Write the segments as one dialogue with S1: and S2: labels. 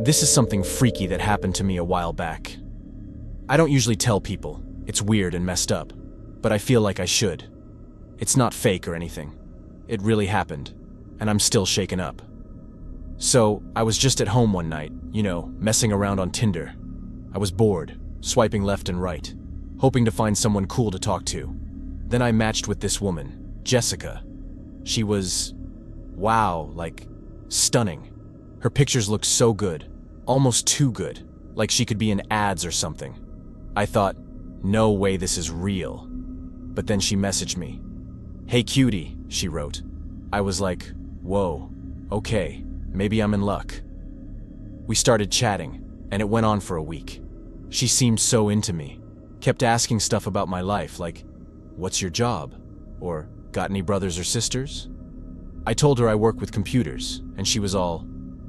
S1: This is something freaky that happened to me a while back. I don't usually tell people. It's weird and messed up, but I feel like I should. It's not fake or anything. It really happened, and I'm still shaken up. So, I was just at home one night, messing around on Tinder. I was bored, swiping left and right, hoping to find someone cool to talk to. Then I matched with this woman, Jessica. She was, wow, stunning. Her pictures looked so good, almost too good, like she could be in ads or something. I thought, no way this is real. But then she messaged me. "Hey cutie," she wrote. I was like, whoa, okay, maybe I'm in luck. We started chatting, and it went on for a week. She seemed so into me, kept asking stuff about my life, like, "What's your job?" Or, "Got any brothers or sisters?" I told her I work with computers, and she was all,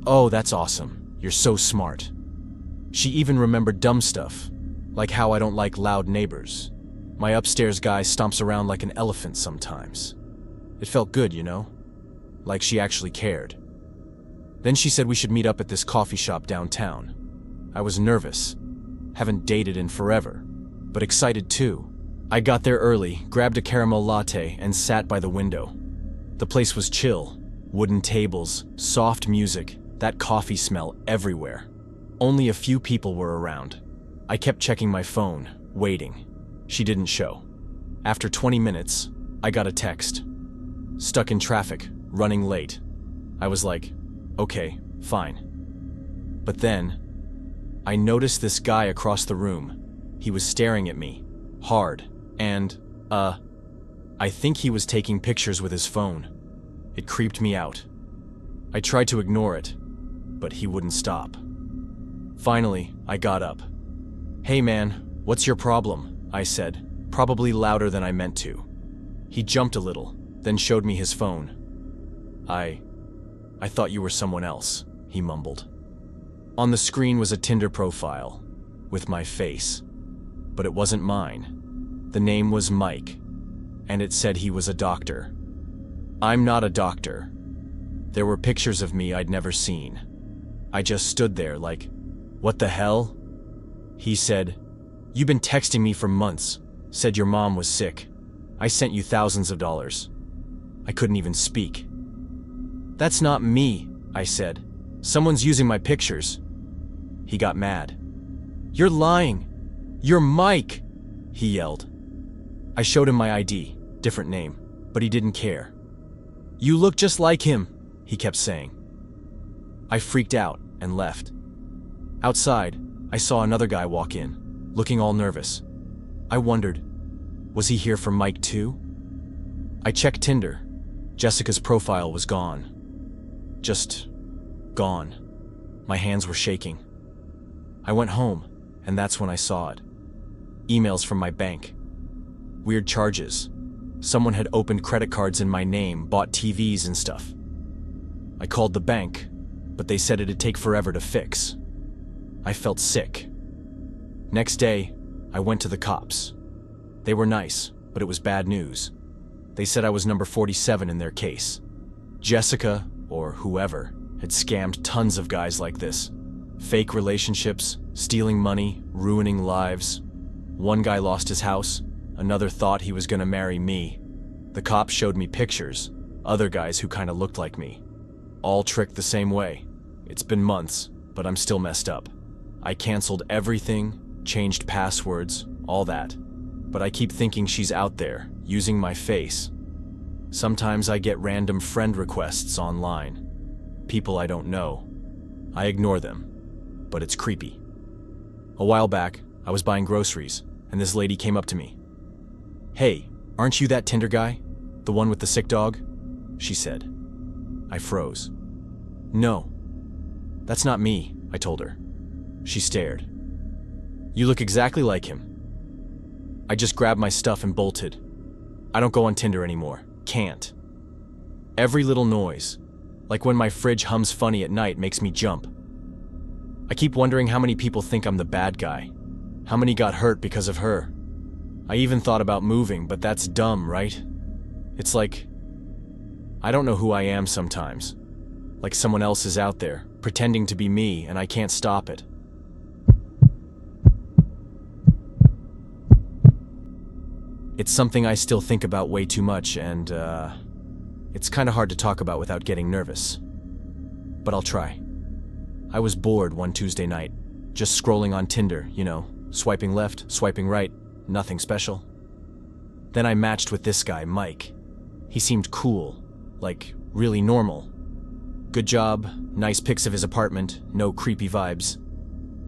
S1: "Oh, that's awesome, you're so smart." She even remembered dumb stuff, like how I don't like loud neighbors. My upstairs guy stomps around like an elephant sometimes. It felt good, like she actually cared. Then she said we should meet up at this coffee shop downtown. I was nervous. Haven't dated in forever, but excited too. I got there early, grabbed a caramel latte, and sat by the window. The place was chill. Wooden tables, soft music, that coffee smell everywhere. Only a few people were around. I kept checking my phone, waiting. She didn't show. After 20 minutes, I got a text. "Stuck in traffic, running late." I was like, okay, fine. But then, I noticed this guy across the room. He was staring at me, hard, and, I think he was taking pictures with his phone. It creeped me out. I tried to ignore it, but he wouldn't stop. Finally, I got up. "Hey man, what's your problem?" I said, probably louder than I meant to. He jumped a little, then showed me his phone. I thought you were someone else," he mumbled. On the screen was a Tinder profile, with my face. But it wasn't mine. The name was Mike, and it said he was a doctor. I'm not a doctor. There were pictures of me I'd never seen. I just stood there like, what the hell? He said, "You've been texting me for months, said your mom was sick. I sent you thousands of dollars." I couldn't even speak. "That's not me," I said. "Someone's using my pictures." He got mad. "You're lying. You're Mike," he yelled. I showed him my ID, different name, but he didn't care. "You look just like him," he kept saying. I freaked out and left. Outside, I saw another guy walk in, looking all nervous. I wondered, was he here for Mike too? I checked Tinder. Jessica's profile was gone. Just gone. My hands were shaking. I went home, and that's when I saw it. Emails from my bank. Weird charges. Someone had opened credit cards in my name, bought TVs and stuff. I called the bank, but they said it'd take forever to fix. I felt sick. Next day, I went to the cops. They were nice, but it was bad news. They said I was number 47 in their case. Jessica, or whoever, had scammed tons of guys like this. Fake relationships, stealing money, ruining lives. One guy lost his house, another thought he was gonna marry me. The cops showed me pictures, other guys who kinda looked like me. All tricked the same way. It's been months, but I'm still messed up. I canceled everything, changed passwords, all that. But I keep thinking she's out there, using my face. Sometimes I get random friend requests online. People I don't know. I ignore them, but it's creepy. A while back, I was buying groceries, and this lady came up to me. "Hey, aren't you that Tinder guy? The one with the sick dog?" she said. I froze. "No, that's not me," I told her. She stared. "You look exactly like him." I just grabbed my stuff and bolted. I don't go on Tinder anymore. Can't. Every little noise, like when my fridge hums funny at night, makes me jump. I keep wondering how many people think I'm the bad guy. How many got hurt because of her. I even thought about moving, but that's dumb, right? It's like, I don't know who I am sometimes. Like someone else is out there, pretending to be me, and I can't stop it. It's something I still think about way too much, and it's kind of hard to talk about without getting nervous. But I'll try. I was bored one Tuesday night, just scrolling on Tinder, swiping left, swiping right, nothing special. Then I matched with this guy, Mike. He seemed cool, like really normal. Good job, nice pics of his apartment, no creepy vibes.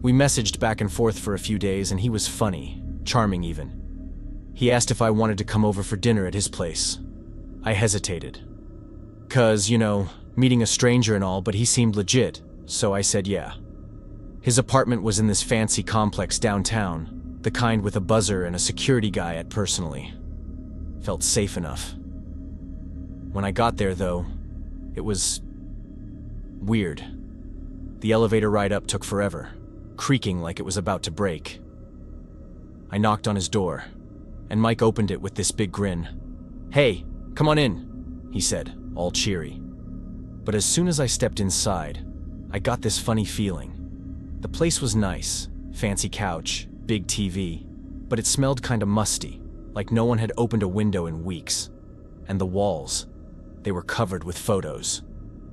S1: We messaged back and forth for a few days, and he was funny, charming even. He asked if I wanted to come over for dinner at his place. I hesitated. 'Cause, meeting a stranger and all, but he seemed legit, so I said yeah. His apartment was in this fancy complex downtown, the kind with a buzzer and a security guy at personally. Felt safe enough. When I got there, though, it was weird. The elevator ride up took forever, creaking like it was about to break. I knocked on his door, and Mike opened it with this big grin. "Hey, come on in," he said, all cheery. But as soon as I stepped inside, I got this funny feeling. The place was nice, fancy couch, big TV, but it smelled kinda musty, like no one had opened a window in weeks. And the walls, they were covered with photos.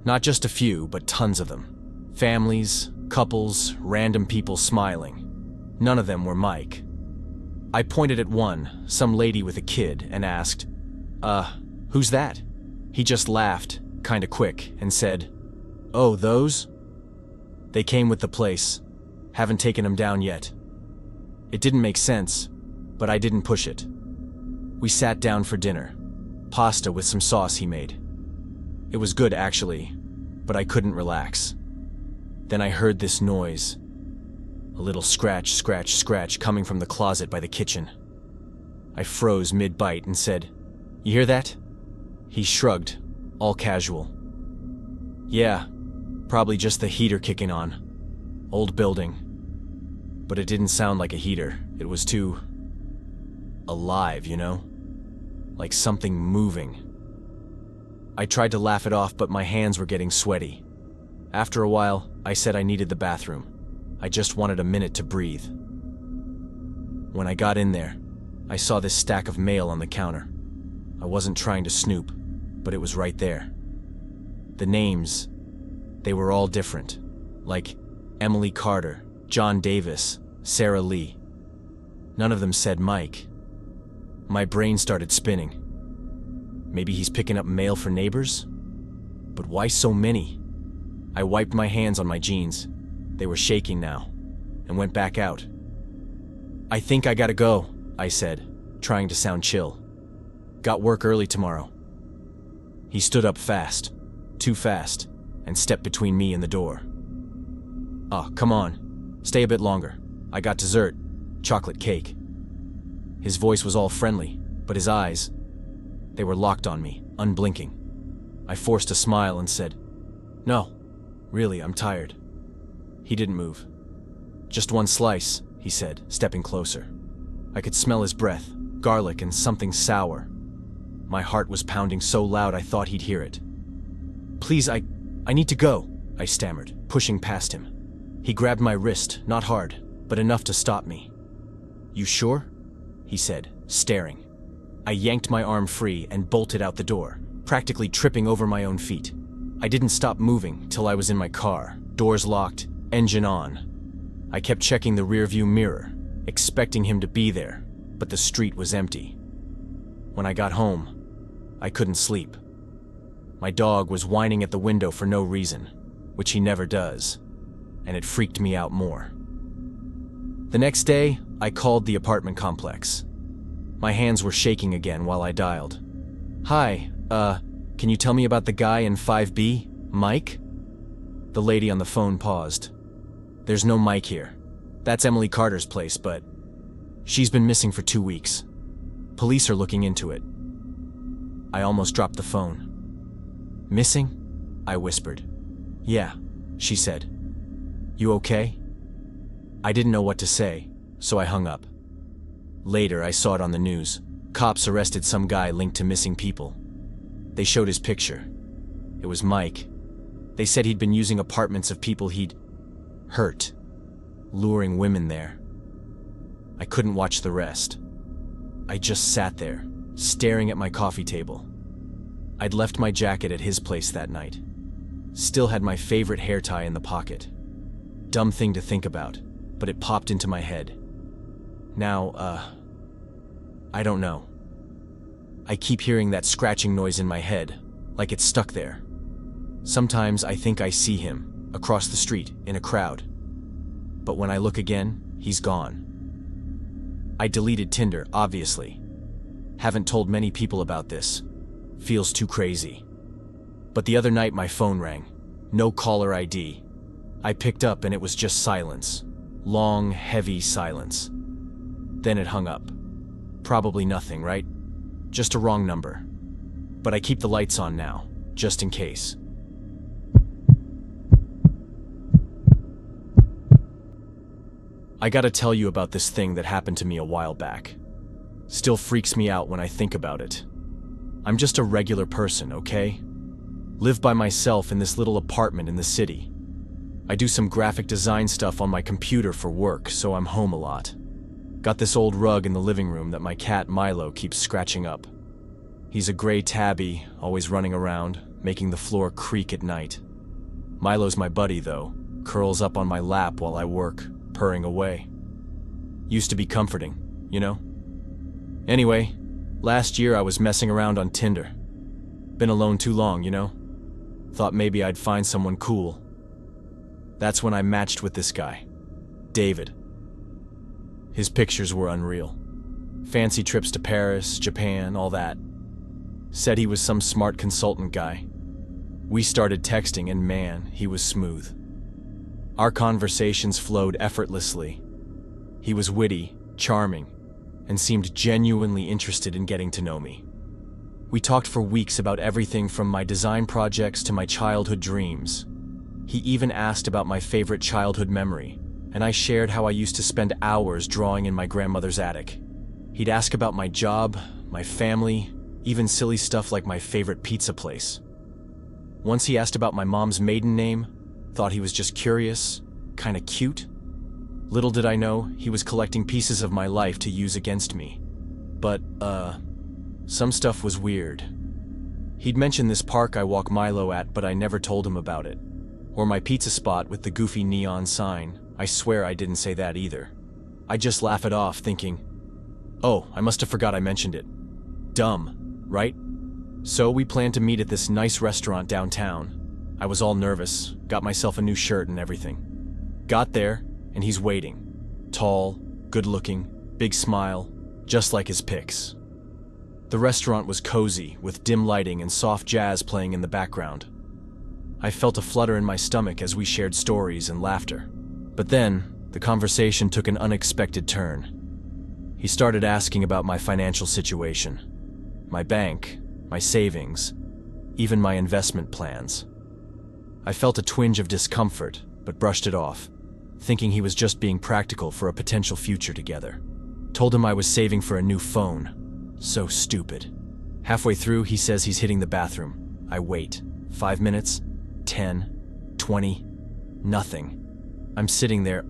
S1: Not just a few, but tons of them. Families, couples, random people smiling. None of them were Mike. I pointed at one, some lady with a kid, and asked, who's that?" He just laughed, kinda quick, and said, "Oh, those? They came with the place. Haven't taken them down yet." It didn't make sense, but I didn't push it. We sat down for dinner. Pasta with some sauce he made. It was good, actually, but I couldn't relax. Then I heard this noise. A little scratch, scratch, scratch coming from the closet by the kitchen. I froze mid-bite and said, "You hear that?" He shrugged, all casual. "Yeah, probably just the heater kicking on. Old building." But it didn't sound like a heater. It was too alive, like something moving. I tried to laugh it off, but my hands were getting sweaty. After a while, I said I needed the bathroom. I just wanted a minute to breathe. When I got in there, I saw this stack of mail on the counter. I wasn't trying to snoop, but it was right there. The names, they were all different, like Emily Carter, John Davis, Sarah Lee. None of them said Mike. My brain started spinning. Maybe he's picking up mail for neighbors? But why so many? I wiped my hands on my jeans. They were shaking now, and went back out. "I think I gotta go," I said, trying to sound chill. "Got work early tomorrow." He stood up fast, too fast, and stepped between me and the door. "Oh, come on. Stay a bit longer. I got dessert, chocolate cake." His voice was all friendly, but his eyes, they were locked on me, unblinking. I forced a smile and said, "No, really, I'm tired." He didn't move. "Just one slice," he said, stepping closer. I could smell his breath, garlic and something sour. My heart was pounding so loud I thought he'd hear it. "Please, I need to go," I stammered, pushing past him. He grabbed my wrist, not hard, but enough to stop me. "You sure?" he said, staring. I yanked my arm free and bolted out the door, practically tripping over my own feet. I didn't stop moving till I was in my car, doors locked, engine on. I kept checking the rearview mirror, expecting him to be there, but the street was empty. When I got home, I couldn't sleep. My dog was whining at the window for no reason, which he never does, and it freaked me out more. The next day, I called the apartment complex. My hands were shaking again while I dialed. "Hi, can you tell me about the guy in 5B, Mike?" The lady on the phone paused. "There's no Mike here. That's Emily Carter's place, but she's been missing for 2 weeks. Police are looking into it." I almost dropped the phone. "Missing?" I whispered. "Yeah," she said. "You okay?" I didn't know what to say, so I hung up. Later, I saw it on the news. Cops arrested some guy linked to missing people. They showed his picture. It was Mike, They said he'd been using apartments of people he'd hurt, luring women there. I couldn't watch the rest. I just sat there, staring at my coffee table. I'd left my jacket at his place that night. Still had my favorite hair tie in the pocket. Dumb thing to think about, but it popped into my head. Now, I don't know. I keep hearing that scratching noise in my head, like it's stuck there. Sometimes I think I see him, across the street, in a crowd. But when I look again, he's gone. I deleted Tinder, obviously. Haven't told many people about this. Feels too crazy. But the other night my phone rang. No caller ID. I picked up and it was just silence. Long, heavy silence. Then it hung up. Probably nothing, right? Just a wrong number. But I keep the lights on now, just in case. I gotta tell you about this thing that happened to me a while back. Still freaks me out when I think about it. I'm just a regular person, okay? Live by myself in this little apartment in the city. I do some graphic design stuff on my computer for work, so I'm home a lot. Got this old rug in the living room that my cat Milo keeps scratching up. He's a gray tabby, always running around, making the floor creak at night. Milo's my buddy, though, curls up on my lap while I work, purring away. Used to be comforting, you know? Anyway, last year I was messing around on Tinder. Been alone too long, you know? Thought maybe I'd find someone cool. That's when I matched with this guy, David. His pictures were unreal. Fancy trips to Paris, Japan, all that. Said he was some smart consultant guy. We started texting and man, he was smooth. Our conversations flowed effortlessly. He was witty, charming, and seemed genuinely interested in getting to know me. We talked for weeks about everything from my design projects to my childhood dreams. He even asked about my favorite childhood memory, and I shared how I used to spend hours drawing in my grandmother's attic. He'd ask about my job, my family, even silly stuff like my favorite pizza place. Once he asked about my mom's maiden name, thought he was just curious, kinda cute. Little did I know, he was collecting pieces of my life to use against me. But, some stuff was weird. He'd mentioned this park I walk Milo at, but I never told him about it. Or my pizza spot with the goofy neon sign. I swear I didn't say that either. I just laugh it off, thinking, oh, I must have forgot I mentioned it. Dumb, right? So we planned to meet at this nice restaurant downtown. I was all nervous, got myself a new shirt and everything. Got there, and he's waiting. Tall, good-looking, big smile, just like his pics. The restaurant was cozy, with dim lighting and soft jazz playing in the background. I felt a flutter in my stomach as we shared stories and laughter. But then, the conversation took an unexpected turn. He started asking about my financial situation, my bank, my savings, even my investment plans. I felt a twinge of discomfort, but brushed it off, thinking he was just being practical for a potential future together. Told him I was saving for a new phone. So stupid. Halfway through, he says he's hitting the bathroom. I wait. 5 minutes, 10, 20, nothing. I'm sitting there,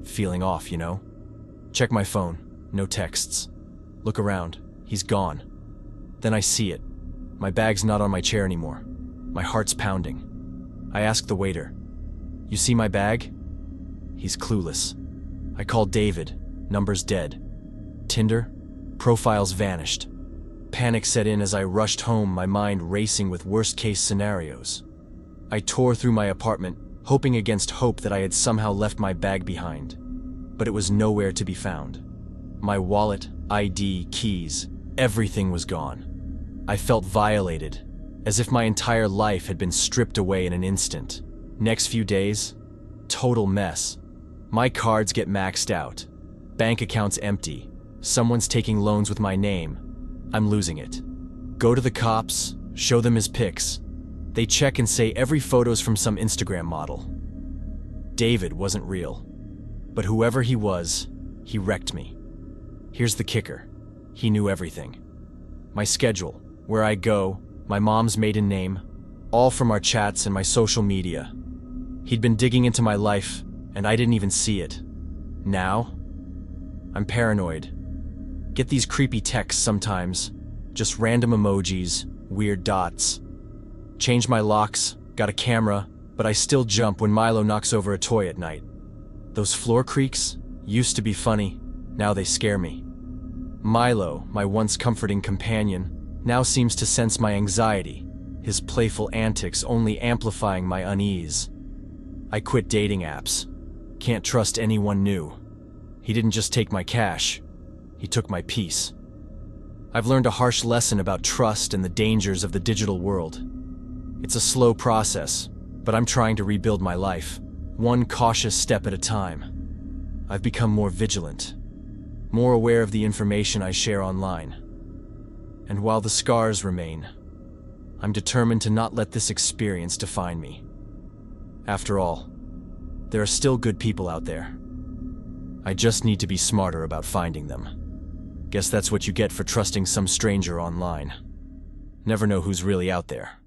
S1: feeling off, you know? Check my phone, no texts. Look around, he's gone. Then I see it. My bag's not on my chair anymore. My heart's pounding. I ask the waiter, "You see my bag?" He's clueless. I call David, number's dead. Tinder, profiles vanished. Panic set in as I rushed home, my mind racing with worst-case scenarios. I tore through my apartment, hoping against hope that I had somehow left my bag behind. But it was nowhere to be found. My wallet, ID, keys, everything was gone. I felt violated, as if my entire life had been stripped away in an instant. Next few days, total mess. My cards get maxed out. Bank accounts empty. Someone's taking loans with my name. I'm losing it. Go to the cops, show them his pics. They check and say every photo's from some Instagram model. David wasn't real. But whoever he was, he wrecked me. Here's the kicker. He knew everything. My schedule, where I go, my mom's maiden name, all from our chats and my social media. He'd been digging into my life, and I didn't even see it. Now, I'm paranoid. Get these creepy texts sometimes, just random emojis, weird dots. Change my locks, got a camera, but I still jump when Milo knocks over a toy at night. Those floor creaks used to be funny, now they scare me. Milo, my once comforting companion, now seems to sense my anxiety, his playful antics only amplifying my unease. I quit dating apps. Can't trust anyone new. He didn't just take my cash, he took my peace. I've learned a harsh lesson about trust and the dangers of the digital world. It's a slow process, but I'm trying to rebuild my life, one cautious step at a time. I've become more vigilant, more aware of the information I share online. And while the scars remain, I'm determined to not let this experience define me. After all, there are still good people out there. I just need to be smarter about finding them. Guess that's what you get for trusting some stranger online. Never know who's really out there.